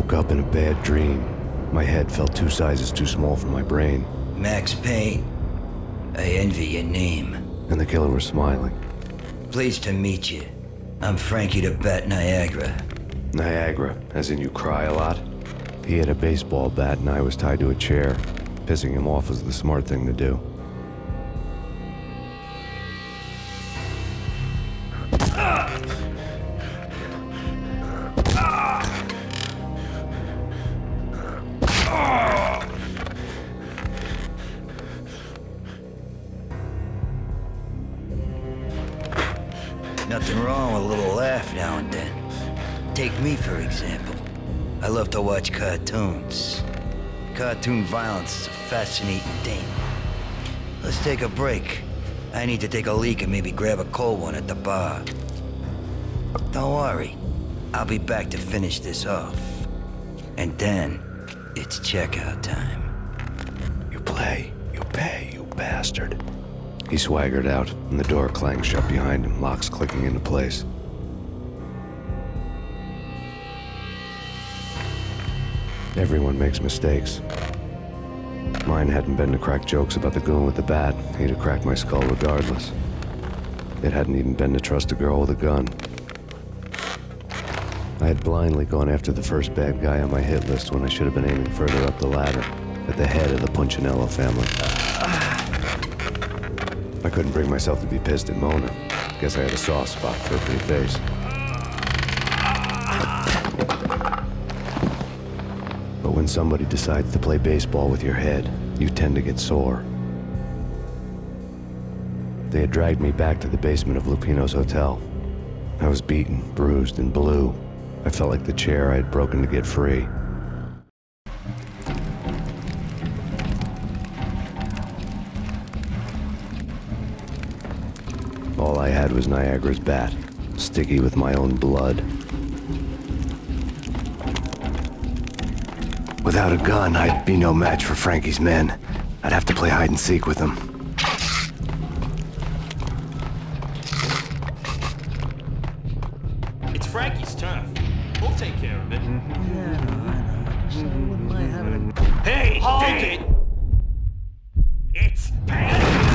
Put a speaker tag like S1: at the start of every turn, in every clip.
S1: woke up in a bad dream. My head felt 2 sizes too small for my brain.
S2: Max Payne. I envy your name.
S1: And the killer was smiling.
S2: Pleased to meet you. I'm Frankie the Bat Niagara.
S1: Niagara, as in you cry a lot? He had a baseball bat and I was tied to a chair. Pissing him off was the smart thing to do.
S2: Nothing wrong with a little laugh now and then. Take me, for example. I love to watch cartoons. Cartoon violence is a fascinating thing. Let's take a break. I need to take a leak and maybe grab a cold one at the bar. Don't worry. I'll be back to finish this off. And then, it's checkout time.
S1: You play, you pay, you bastard. He swaggered out, and the door clanged shut behind him, locks clicking into place. Everyone makes mistakes. Mine hadn't been to crack jokes about the goon with the bat. He'd have cracked my skull regardless. It hadn't even been to trust a girl with a gun. I had blindly gone after the first bad guy on my hit list when I should have been aiming further up the ladder, at the head of the Punchinello family. I couldn't bring myself to be pissed at Mona. Guess I had a soft spot for her pretty face. But when somebody decides to play baseball with your head, you tend to get sore. They had dragged me back to the basement of Lupino's hotel. I was beaten, bruised, and blue. I felt like the chair I had broken to get free. All I had was Niagara's bat, sticky with my own blood. Without a gun, I'd be no match for Frankie's men. I'd have to play hide and seek with them.
S3: It's Frankie's turn. We'll take care of it.
S4: Yeah, I know. So wouldn't mind having a...
S3: Hey, take it! It's Payne!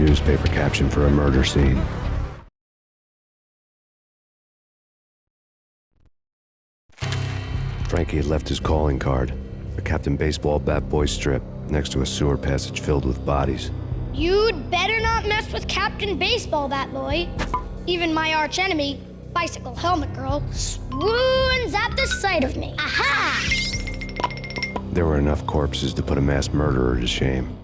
S1: newspaper caption for a murder scene. Frankie had left his calling card, a Captain Baseball bat boy strip, next to a sewer passage filled with bodies.
S5: You'd better not mess with Captain Baseball Bat Boy. Even my archenemy, Bicycle Helmet Girl, swoons at the sight of me. Aha!
S1: There were enough corpses to put a mass murderer to shame.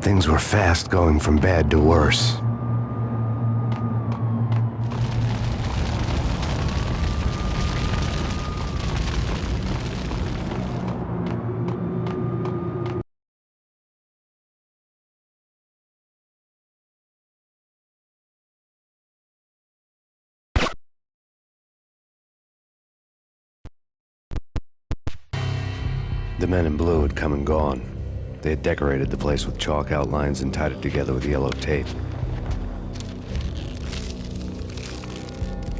S1: Things were fast going from bad to worse. The men in blue had come and gone. They had decorated the place with chalk outlines and tied it together with yellow tape.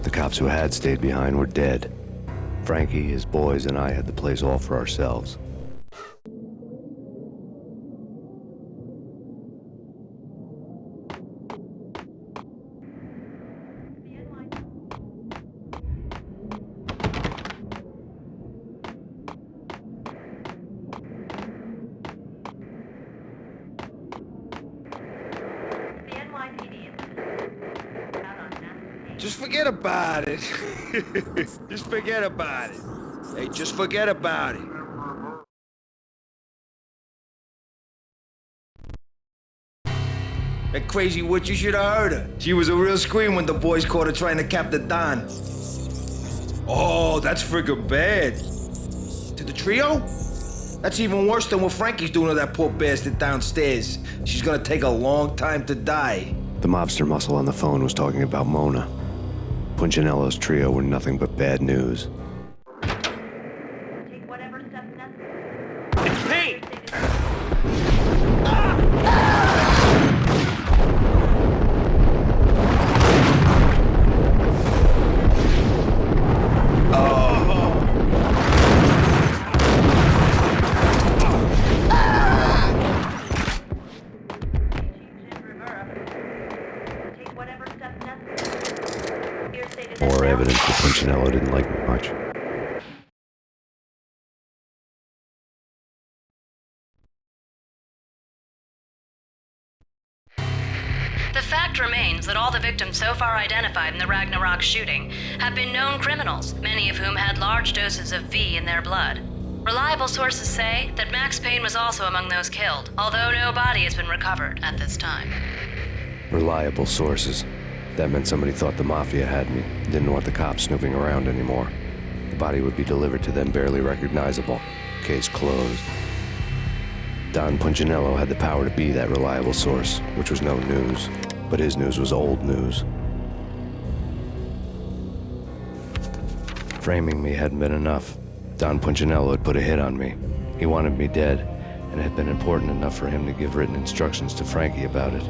S1: The cops who had stayed behind were dead. Frankie, his boys, and I had the place all for ourselves.
S6: Just forget about it. Just forget about it. Hey, just forget about it. That crazy witch, you should have heard her. She was a real scream when the boys caught her trying to cap the Don. Oh, that's friggin' bad. To the trio? That's even worse than what Frankie's doing to that poor bastard downstairs. She's gonna take a long time to die.
S1: The mobster muscle on the phone was talking about Mona. Punchinello's trio were nothing but bad news.
S7: Take whatever steps necessary.
S3: It's Payne!
S1: More evidence that Punchinello didn't like me much.
S8: The fact remains that all the victims so far identified in the Ragnarok shooting have been known criminals, many of whom had large doses of V in their blood. Reliable sources say that Max Payne was also among those killed, although no body has been recovered at this time.
S1: Reliable sources. That meant somebody thought the Mafia had me, didn't want the cops snooping around anymore. The body would be delivered to them barely recognizable. Case closed. Don Punchinello had the power to be that reliable source, which was no news. But his news was old news. Framing me hadn't been enough. Don Punchinello had put a hit on me. He wanted me dead, and it had been important enough for him to give written instructions to Frankie about it.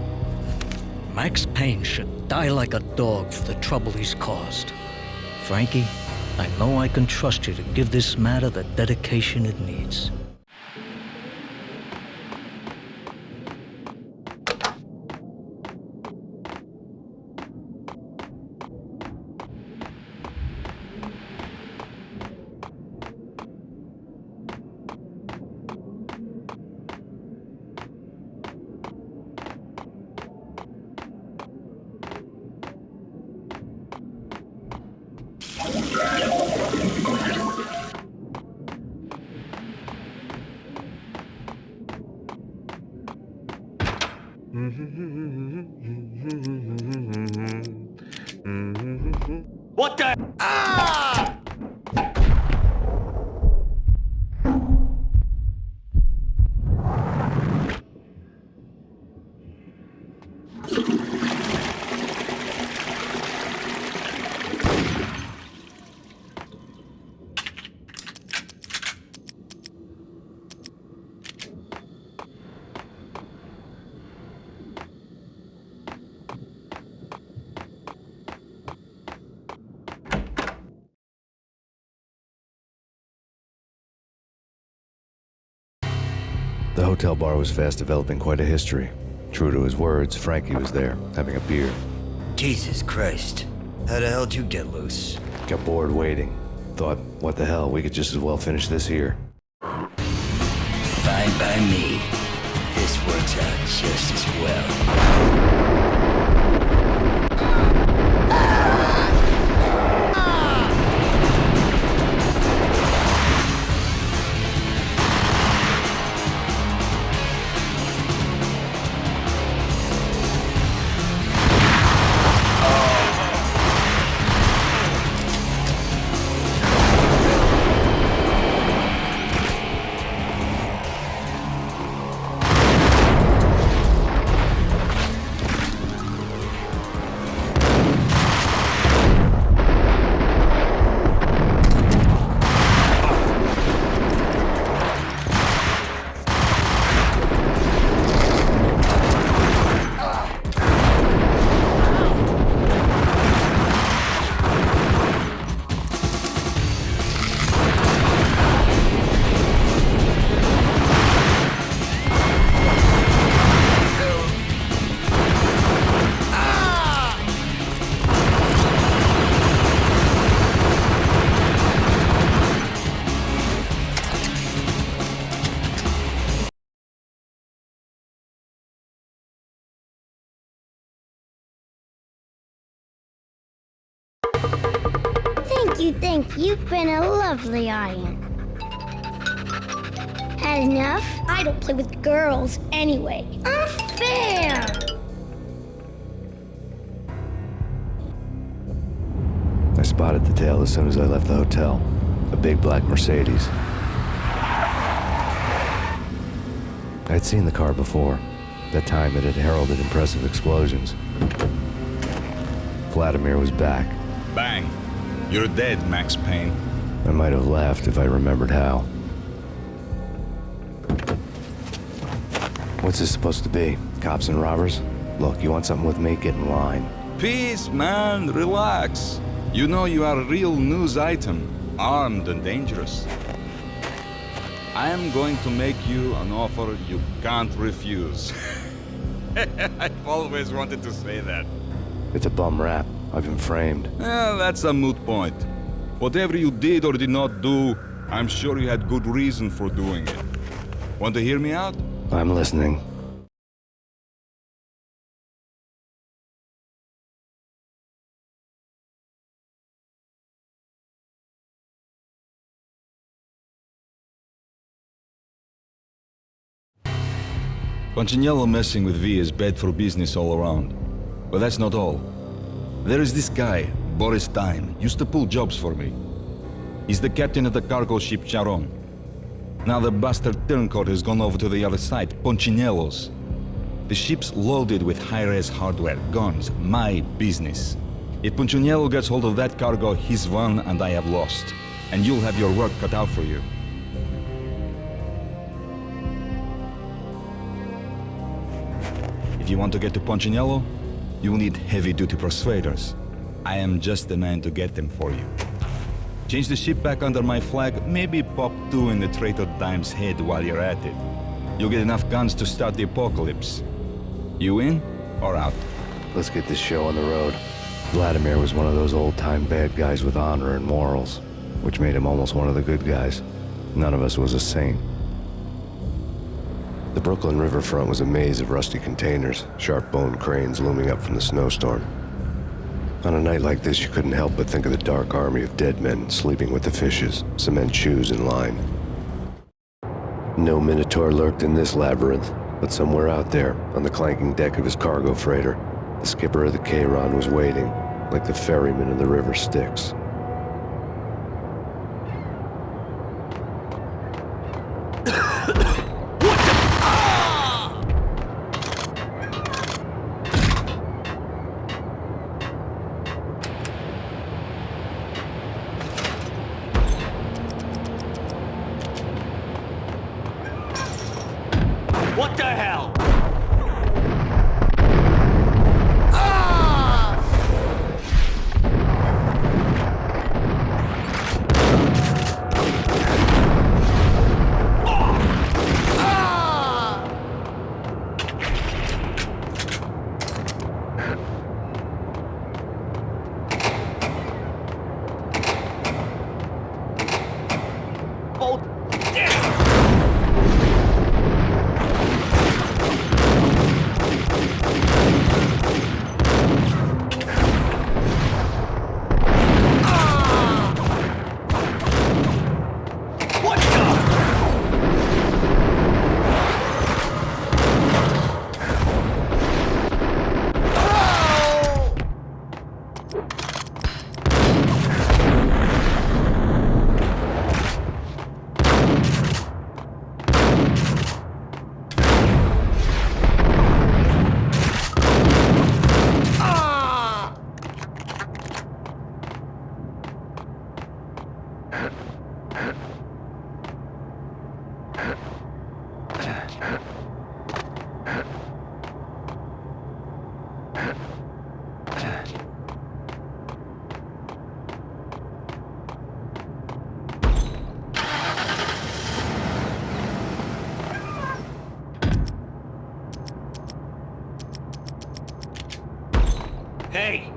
S4: Max Payne should die like a dog for the trouble he's caused. Frankie, I know I can trust you to give this matter the dedication it needs.
S3: What the? Ah!
S1: The hotel bar was fast developing quite a history. True to his words, Frankie was there, having a beer.
S2: Jesus Christ. How the hell did you get loose?
S1: Got bored waiting. Thought, what the hell, we could just as well finish this here.
S2: Fine by me. This works out just as well.
S5: Thank you. You've been a lovely audience. Had enough? I don't play with girls anyway. Unfair!
S1: I spotted the tail as soon as I left the hotel. A big black Mercedes. I'd seen the car before. That time it had heralded impressive explosions. Vladimir was back.
S9: Bang. You're dead, Max Payne.
S1: I might have laughed if I remembered how. What's this supposed to be? Cops and robbers? Look, you want something with me? Get in line.
S9: Peace, man. Relax. You know you are a real news item, armed and dangerous. I am going to make you an offer you can't refuse. I've always wanted to say that.
S1: It's a bum rap. I've been framed.
S9: That's a moot point. Whatever you did or did not do, I'm sure you had good reason for doing it. Want to hear me out?
S1: I'm listening.
S9: Punchinello messing with V is bad for business all around. But that's not all. There is this guy, Boris Time, used to pull jobs for me. He's the captain of the cargo ship Charon. Now the bastard turncoat has gone over to the other side, Punchinello's. The ship's loaded with high-res hardware, guns, my business. If Punchinello gets hold of that cargo, he's won and I have lost. And you'll have your work cut out for you. If you want to get to Punchinello, you'll need heavy-duty persuaders. I am just the man to get them for you. Change the ship back under my flag, maybe pop 2 in the traitor Dime's head while you're at it. You'll get enough guns to start the apocalypse. You in or out?
S1: Let's get this show on the road. Vladimir was one of those old-time bad guys with honor and morals, which made him almost one of the good guys. None of us was a saint. The Brooklyn riverfront was a maze of rusty containers, sharp-boned cranes looming up from the snowstorm. On a night like this, you couldn't help but think of the dark army of dead men sleeping with the fishes, cement shoes in line. No Minotaur lurked in this labyrinth, but somewhere out there, on the clanking deck of his cargo freighter, the skipper of the Chiron was waiting, like the ferryman in the river Styx.
S3: What the hell? Oh, damn! Hey!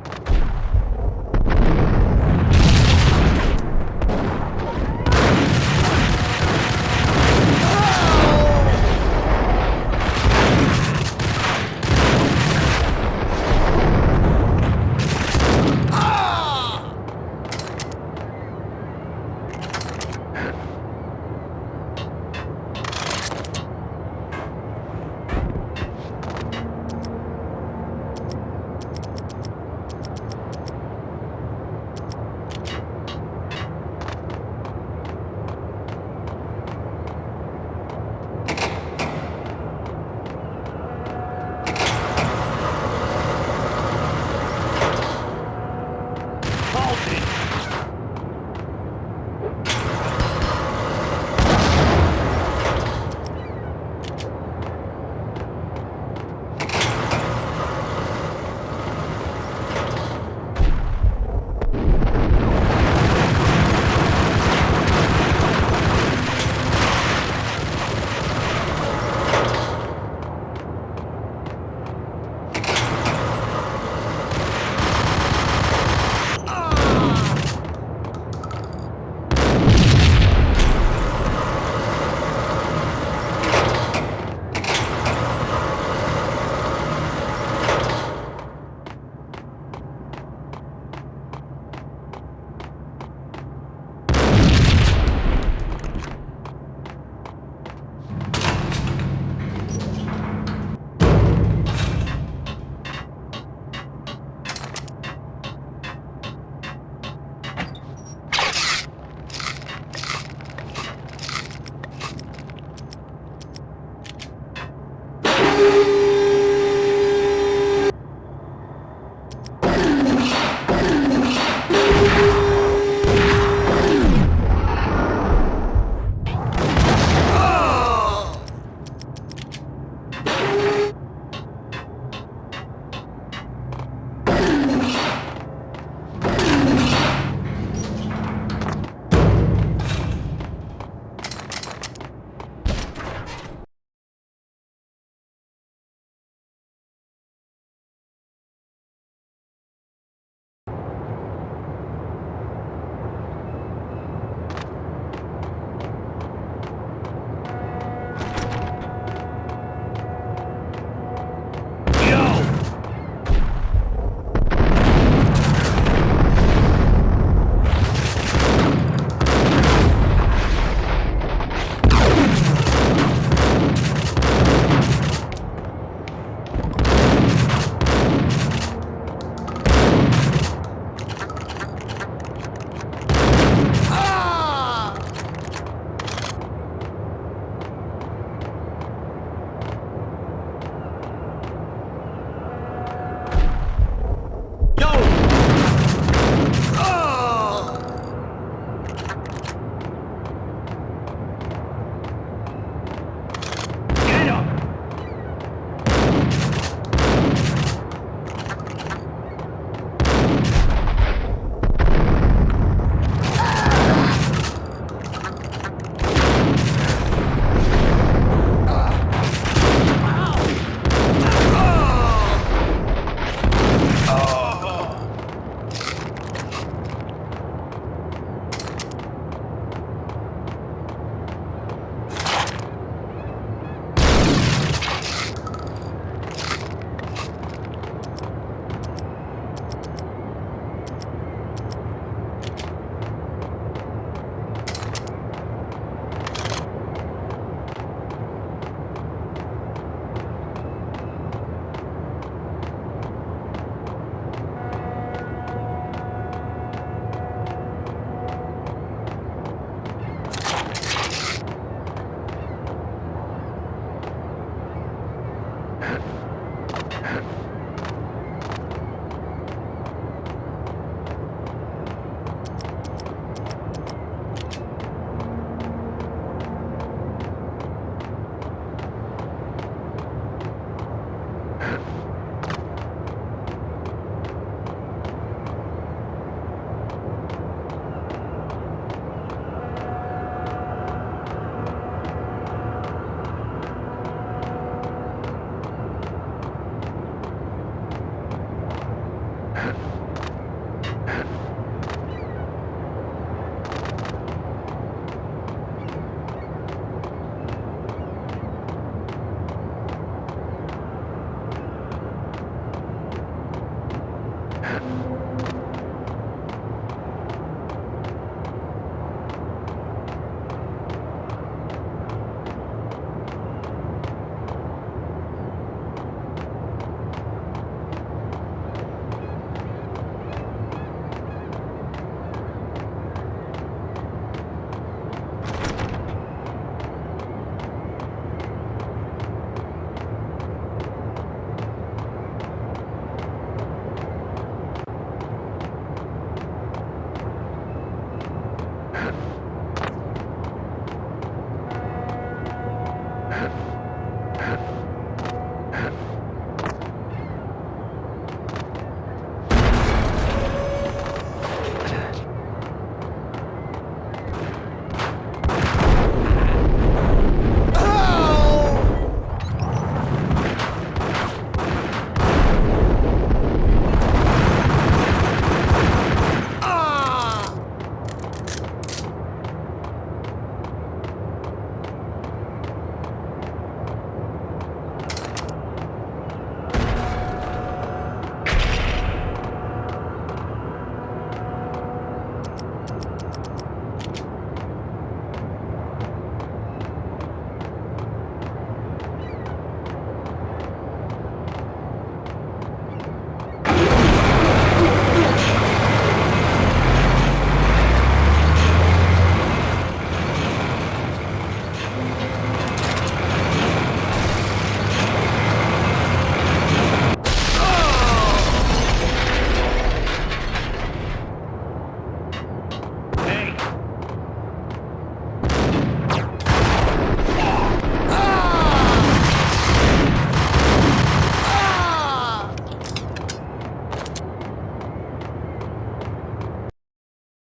S1: Huh?